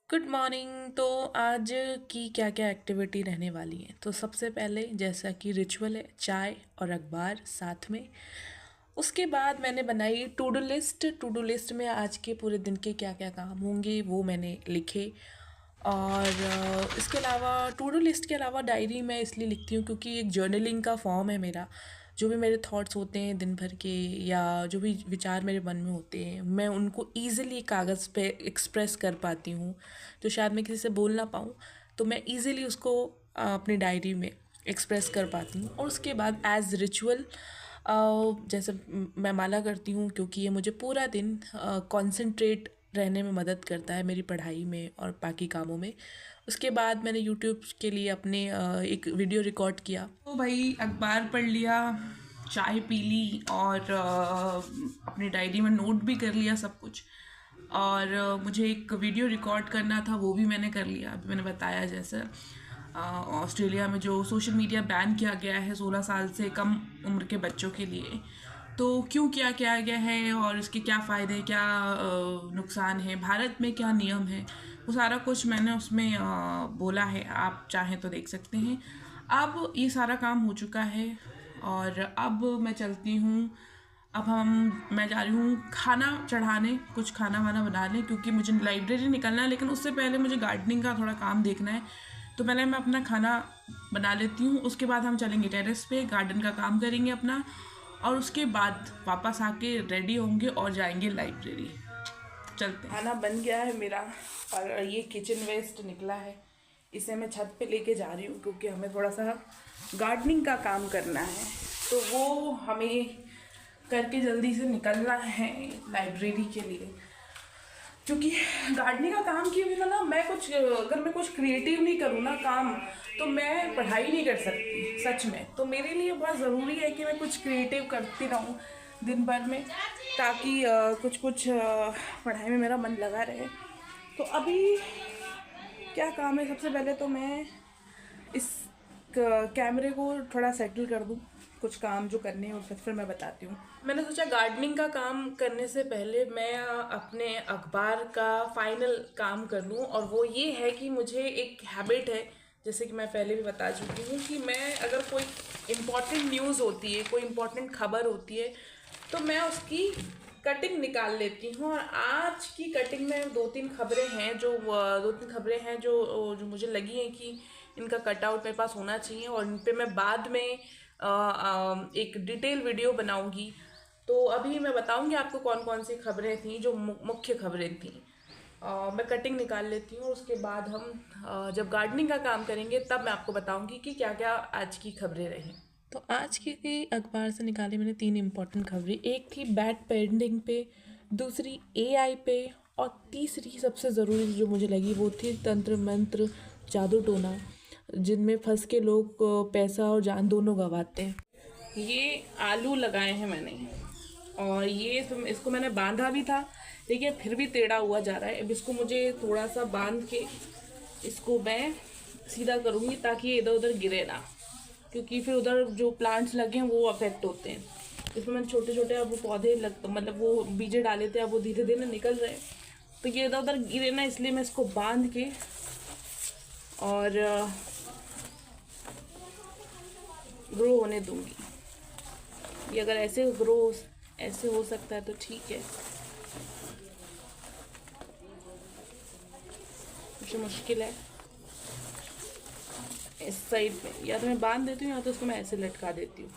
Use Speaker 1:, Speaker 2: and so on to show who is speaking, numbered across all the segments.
Speaker 1: Good morning. तो आज की क्या क्या एक्टिविटी रहने वाली है, तो सबसे पहले जैसा कि रिचुअल है, चाय और अखबार साथ में। उसके बाद मैंने बनाई टू डू लिस्ट में आज के पूरे दिन के क्या क्या काम होंगे वो मैंने लिखे। और इसके अलावा टू डू लिस्ट के अलावा डायरी मैं इसलिए लिखती हूँ क्योंकि एक जर्नलिंग का फॉर्म है मेरा। जो भी मेरे थॉट्स होते हैं दिन भर के, या जो भी विचार मेरे मन में होते हैं, मैं उनको ईज़िली कागज़ पे एक्सप्रेस कर पाती हूँ। तो शायद मैं किसी से बोल ना पाऊँ, तो मैं ईज़िली उसको अपनी डायरी में एक्सप्रेस कर पाती हूँ। और उसके बाद एज़ रिचुअल जैसे मैं माला करती हूँ क्योंकि ये मुझे पूरा दिन कंसंट्रेट रहने में मदद करता है मेरी पढ़ाई में और बाकी कामों में। उसके बाद मैंने यूट्यूब के लिए अपने एक वीडियो रिकॉर्ड किया। तो भाई अखबार पढ़ लिया, चाय पी ली और अपनी डायरी में नोट भी कर लिया सब कुछ। और मुझे एक वीडियो रिकॉर्ड करना था, वो भी मैंने कर लिया। अभी मैंने बताया जैसे ऑस्ट्रेलिया में जो सोशल मीडिया बैन किया गया है 16 साल से कम उम्र के बच्चों के लिए, तो क्यों क्या किया गया है और इसके क्या फ़ायदे, क्या नुकसान है, भारत में क्या नियम है, वो सारा कुछ मैंने उसमें बोला है। आप चाहें तो देख सकते हैं। अब ये सारा काम हो चुका है और अब मैं चलती हूँ। अब मैं जा रही हूँ खाना चढ़ाने, कुछ खाना वाना बनाने, क्योंकि मुझे लाइब्रेरी निकलना है, लेकिन उससे पहले मुझे गार्डनिंग का थोड़ा काम देखना है। तो पहले मैं अपना खाना बना लेती हूँ, उसके बाद हम चलेंगे टेरेस पे, गार्डन का काम करेंगे अपना, और उसके बाद वापस आके रेडी होंगे और जाएंगे लाइब्रेरी। चलते हैं। खाना बन गया है मेरा और ये किचन वेस्ट निकला है, इसे मैं छत पे लेके जा रही हूँ क्योंकि हमें थोड़ा सा गार्डनिंग का काम करना है। तो वो हमें करके जल्दी से निकलना है लाइब्रेरी के लिए, क्योंकि गार्डनिंग का काम किए बिना ना मैं कुछ, अगर मैं कुछ क्रिएटिव नहीं करूँ ना काम, तो मैं पढ़ाई नहीं कर सकती सच में। तो मेरे लिए बहुत ज़रूरी है कि मैं कुछ क्रिएटिव करती रहूँ दिन भर में, ताकि कुछ कुछ पढ़ाई में मेरा मन लगा रहे। तो अभी क्या काम है, सबसे पहले तो मैं इस कैमरे को थोड़ा सेटल कर दूँ, कुछ काम जो करने हैं, और फिर मैं बताती हूँ। मैंने सोचा गार्डनिंग का काम करने से पहले मैं अपने अखबार का फाइनल काम कर लूँ। और वो ये है कि मुझे एक हैबिट है, जैसे कि मैं पहले भी बता चुकी हूँ, कि मैं अगर कोई इम्पॉर्टेंट न्यूज़ होती है, कोई इम्पॉर्टेंट खबर होती है, तो मैं उसकी कटिंग निकाल लेती हूँ। और आज की कटिंग में दो तीन खबरें हैं जो मुझे लगी हैं कि इनका कटआउट मेरे पास होना चाहिए, और इन पे मैं बाद में एक डिटेल वीडियो बनाऊंगी। तो अभी मैं बताऊंगी आपको कौन कौन सी खबरें थी जो मुख्य खबरें थी। मैं कटिंग निकाल लेती हूँ, उसके बाद हम जब गार्डनिंग का काम करेंगे तब मैं आपको बताऊंगी कि क्या क्या आज की खबरें रहीं। तो आज की अखबार से निकाली मैंने तीन इम्पोर्टेंट खबरें। एक थी बैड पेरेंटिंग पे, दूसरी एआई पे, और तीसरी सबसे ज़रूरी जो मुझे लगी वो थी तंत्र मंत्र जादू टोना, जिनमें फंस के लोग पैसा और जान दोनों गंवाते हैं। ये आलू लगाए हैं मैंने, और इसको मैंने बांधा भी था, लेकिन फिर भी टेढ़ा हुआ जा रहा है। अब इसको मुझे थोड़ा सा बांध के इसको मैं सीधा करूँगी ताकि ये इधर उधर गिरे ना, क्योंकि फिर उधर जो प्लांट्स लगे हैं वो अफेक्ट होते हैं। इसमें मैंने छोटे छोटे अब वो पौधे मतलब वो बीजे डाले थे, अब वो धीरे धीरे निकल रहे हैं, तो ये इधर उधर गिरे ना, इसलिए मैं इसको बांध के और ग्रो होने दूंगी। ये अगर ऐसे हो सकता है तो ठीक है, कुछ मुश्किल है। इस साइड में या तो मैं बांध देती हूँ या तो उसको मैं ऐसे लटका देती हूँ।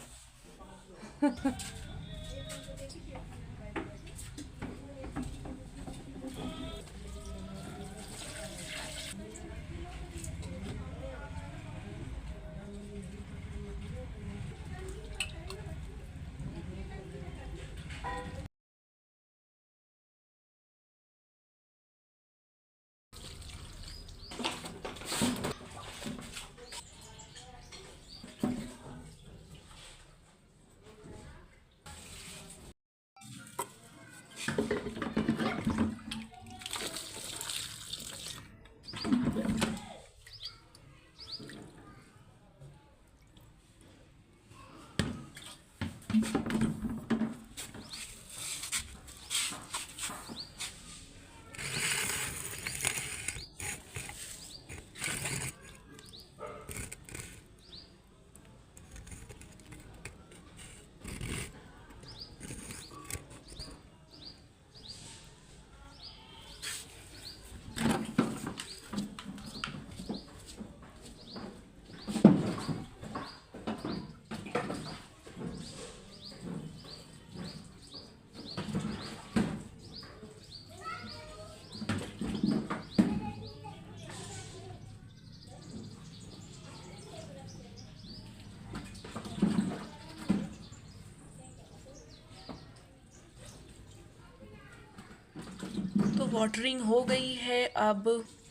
Speaker 1: वाटरिंग हो गई है। अब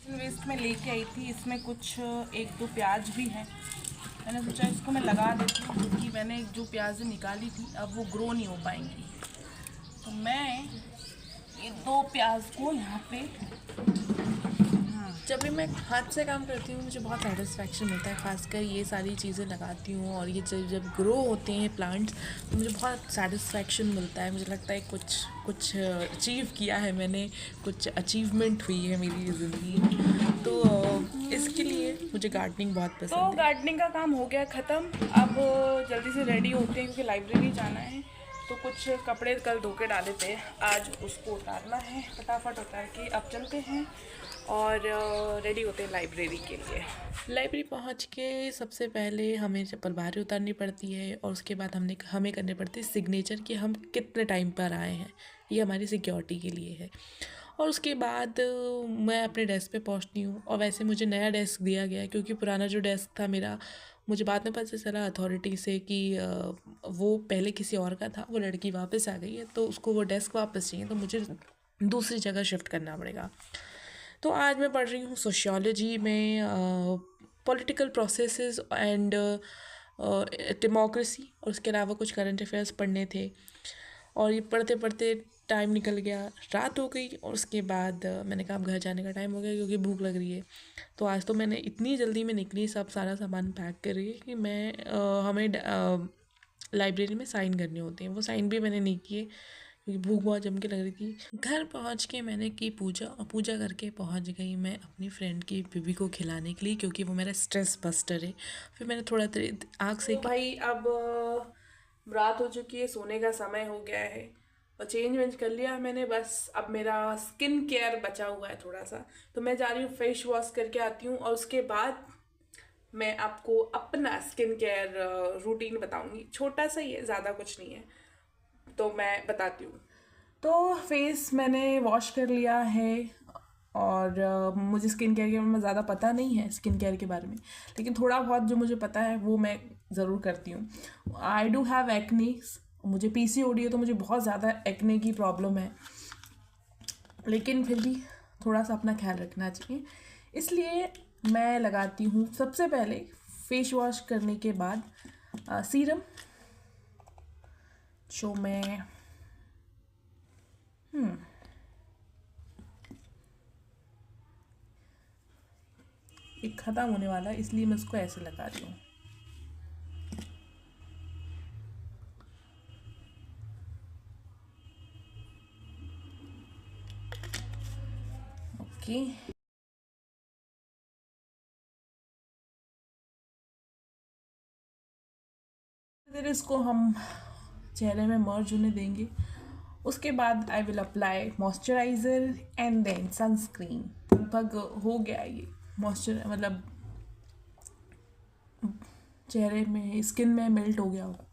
Speaker 1: वेस्ट में लेके आई थी, इसमें कुछ 1-2 प्याज भी हैं। मैंने सोचा इसको मैं लगा देती हूँ, क्योंकि मैंने जो प्याज निकाली थी अब वो ग्रो नहीं हो पाएंगी। तो मैं ये 2 प्याज को यहाँ पे, जब भी मैं हाथ से काम करती हूँ मुझे बहुत सेटिस्फेक्शन मिलता है, खासकर ये सारी चीज़ें लगाती हूँ और ये जब ग्रो होते हैं प्लांट्स तो मुझे बहुत सेटिस्फेक्शन मिलता है। मुझे लगता है कुछ कुछ अचीव किया है मैंने, कुछ अचीवमेंट हुई है मेरी ज़िंदगी में। तो इसके लिए मुझे गार्डनिंग बहुत पसंद है। तो गार्डनिंग का काम हो गया ख़त्म। अब जल्दी से रेडी होते हैं क्योंकि लाइब्रेरी जाना है। तो कुछ कपड़े कल धो के डाले थे, आज उसको उतारना है, फटाफट उतार के अब चलते हैं और रेडी होते हैं लाइब्रेरी के लिए। लाइब्रेरी पहुंच के सबसे पहले हमें चप्पल बाहर उतारनी पड़ती है और उसके बाद हमें करनी पड़ती है सिग्नेचर कि हम कितने टाइम पर आए हैं। ये हमारी सिक्योरिटी के लिए है। और उसके बाद मैं अपने डेस्क पे पहुंचती हूँ। और वैसे मुझे नया डेस्क दिया गया है क्योंकि पुराना जो डेस्क था मेरा, मुझे बाद में पता चला अथॉरिटी से कि वो पहले किसी और का था, वो लड़की वापस आ गई है तो उसको वो डेस्क वापस चाहिए, तो मुझे दूसरी जगह शिफ्ट करना पड़ेगा। तो आज मैं पढ़ रही हूँ सोशियोलॉजी में पॉलिटिकल प्रोसेसेस एंड डेमोक्रेसी, और उसके अलावा कुछ करंट अफेयर्स पढ़ने थे। और ये पढ़ते पढ़ते टाइम निकल गया, रात हो गई और उसके बाद मैंने कहा अब घर जाने का टाइम हो गया क्योंकि भूख लग रही है। तो आज तो मैंने इतनी जल्दी में निकली, सब सारा सामान पैक कर रही है कि हमें लाइब्रेरी में साइन करने होते हैं। वो साइन भी मैंने नहीं किए क्योंकि भूख बहुत जम के लग रही थी। घर पहुंच के मैंने की पूजा, और पूजा करके पहुंच गई मैं अपनी फ्रेंड की बेबी को खिलाने के लिए क्योंकि वो मेरा स्ट्रेस बस्टर है। फिर मैंने थोड़ा आग से भाई अब रात हो चुकी है, सोने का समय हो गया है और चेंज वेंज कर लिया मैंने। बस अब मेरा स्किन केयर बचा हुआ है थोड़ा सा, तो मैं जा रही हूँ फेस वॉश करके आती हूँ और उसके बाद मैं आपको अपना स्किन केयर रूटीन बताऊँगी। छोटा सा ही है, ज़्यादा कुछ नहीं है, तो मैं बताती हूँ। तो फेस मैंने वॉश कर लिया है और मुझे स्किन केयर के बारे में ज़्यादा पता नहीं है स्किन केयर के बारे में, लेकिन थोड़ा बहुत जो मुझे पता है वो मैं ज़रूर करती हूँ। आई डू हैव एक्नीस, मुझे पीसीओडी है तो मुझे बहुत ज़्यादा एक्ने की प्रॉब्लम है, लेकिन फिर भी थोड़ा सा अपना ख्याल रखना चाहिए, इसलिए मैं लगाती हूँ सबसे पहले फेस वॉश करने के बाद सीरम, जो मैं एक ख़त्म होने वाला है इसलिए मैं इसको ऐसे लगा रही हूँ। ओके, फिर इसको हम चेहरे में मर्ज होने देंगे। उसके बाद I will apply moisturiser and then sunscreen. लगभग हो गया ये मॉइस्चर, मतलब चेहरे में स्किन में मेल्ट हो गया होगा।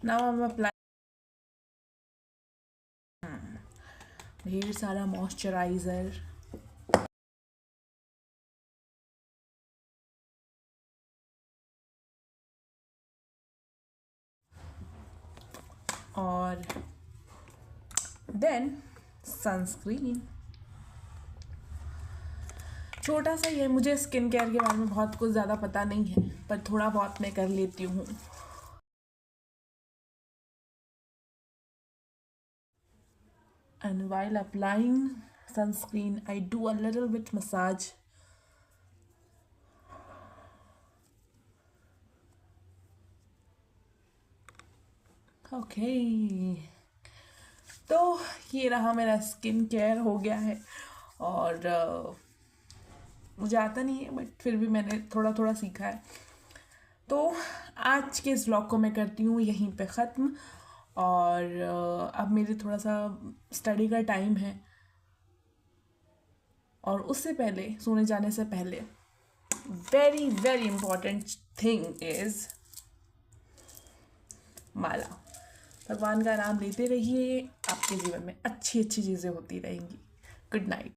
Speaker 1: नाउ हम अप्लाई ढेर सारा मॉइस्चराइज़र। और देन सनस्क्रीन। छोटा सा ही है, मुझे स्किन केयर के बारे में बहुत कुछ ज़्यादा पता नहीं है, पर थोड़ा बहुत मैं कर लेती हूँ। And while applying sunscreen, I do a little bit massage. Okay. तो ये रहा मेरा स्किन केयर हो गया है और मुझे आता नहीं है बट फिर भी मैंने थोड़ा थोड़ा सीखा है। तो आज के इस व्लॉग को मैं करती हूँ यहीं पे ख़त्म, और अब मेरे थोड़ा सा स्टडी का टाइम है, और उससे पहले सोने जाने से पहले very very important thing is माला। भगवान का नाम लेते रहिए, आपके जीवन में अच्छी अच्छी चीज़ें होती रहेंगी। Good night.